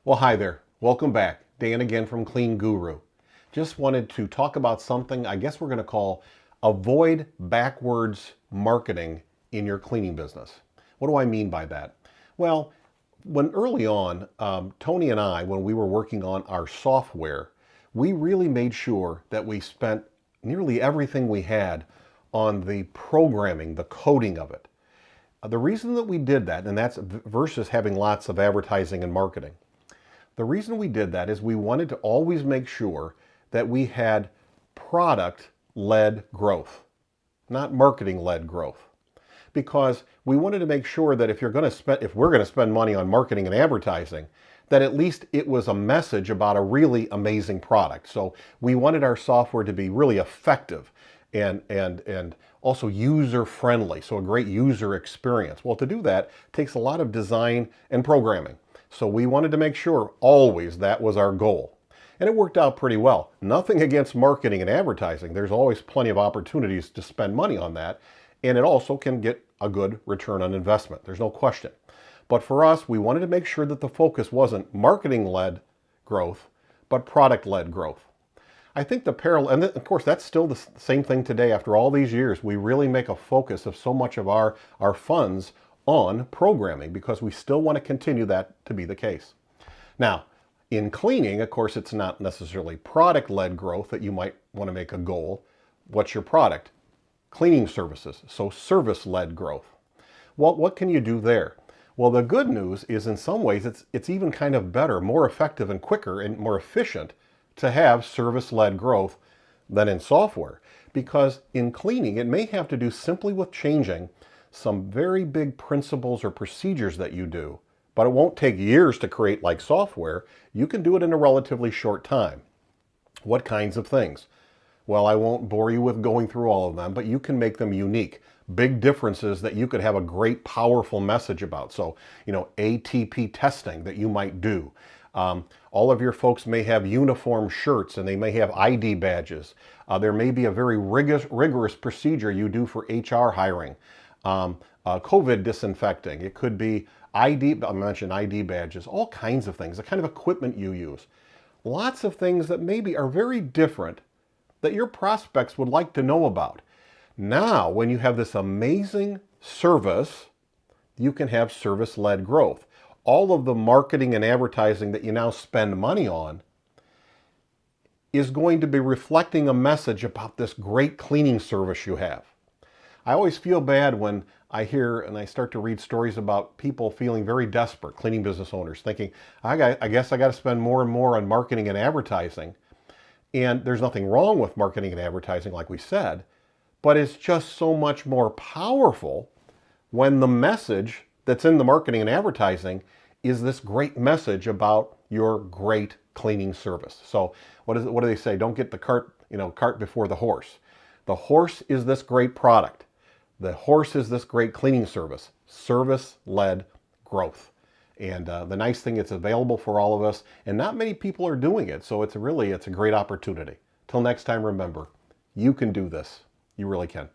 Well, hi there. Welcome back. Dan again from Clean Guru. Just wanted to talk about something I guess we're going to call avoid backwards marketing in your cleaning business. What do I mean by that? Well, when early on, Tony and I, when we were working on our software, we really made sure that we spent nearly everything we had on the programming, the coding of it. The reason that we did that, and that's versus having lots of advertising and marketing, the reason we did that is we wanted to always make sure that we had product-led growth, not marketing-led growth. Because we wanted to make sure that if we're going to spend money on marketing and advertising, that at least it was a message about a really amazing product. So we wanted our software to be really effective and also user-friendly, so a great user experience. Well, to do that takes a lot of design and programming. So we wanted to make sure always that was our goal. And it worked out pretty well. Nothing against marketing and advertising. There's always plenty of opportunities to spend money on that. And it also can get a good return on investment. There's no question. But for us, we wanted to make sure that the focus wasn't marketing-led growth, but product-led growth. I think the parallel, and of course that's still the same thing today after all these years. We really make a focus of so much of our funds on programming because we still want to continue that to be the case. Now, in cleaning, of course, it's not necessarily product-led growth that you might want to make a goal. What's your product? Cleaning services, so service-led growth. Well, what can you do there? Well, the good news is in some ways it's even kind of better, more effective and quicker and more efficient to have service-led growth than in software. Because in cleaning, it may have to do simply with changing some very big principles or procedures that you do, but it won't take years to create like software. You can do it in a relatively short time. What kinds of things? Well, I won't bore you with going through all of them, but you can make them unique. Big differences that you could have a great, powerful message about. So, ATP testing that you might do. All of your folks may have uniform shirts and they may have ID badges. There may be a very rigorous procedure you do for HR hiring. COVID disinfecting. It could be I mentioned ID badges, all kinds of things, the kind of equipment you use. Lots of things that maybe are very different that your prospects would like to know about. Now, when you have this amazing service, you can have service-led growth. All of the marketing and advertising that you now spend money on is going to be reflecting a message about this great cleaning service you have. I always feel bad when I hear and I start to read stories about people feeling very desperate, cleaning business owners, thinking, I guess I got to spend more and more on marketing and advertising. And there's nothing wrong with marketing and advertising, like we said, but it's just so much more powerful when the message that's in the marketing and advertising is this great message about your great cleaning service. So what do they say? Don't get the cart before the horse. The horse is this great product. The horse is this great cleaning service, service-led growth. And the nice thing, it's available for all of us, and not many people are doing it. So it's a great opportunity. Till next time, remember, you can do this. You really can.